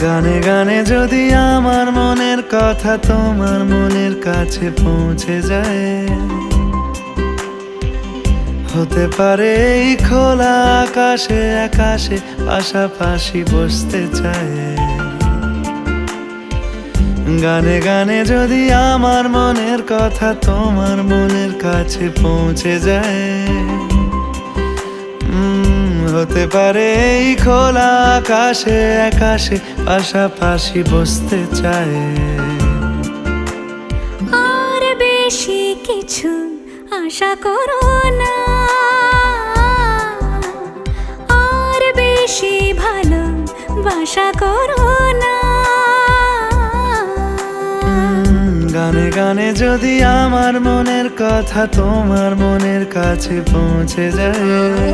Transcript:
গানে গানে যদি আমার মনের কথা তোমার মনের কাছে পৌঁছে যায়, হতে পারে এই খোলা আকাশে আকাশে পাশাপাশি বসতে চায়। গানে গানে যদি আমার মনের কথা তোমার মনের কাছে পৌঁছে যায়, হতে পারে এই খোলা আকাশে আকাশে পাশাপাশি বসতে চায়। আর বেশি কিছু আশা করো না, আর বেশি ভালোবাসা করো না। গানে গানে যদি আমার মনের কথা তোমার মনের কাছে পৌঁছে যায়,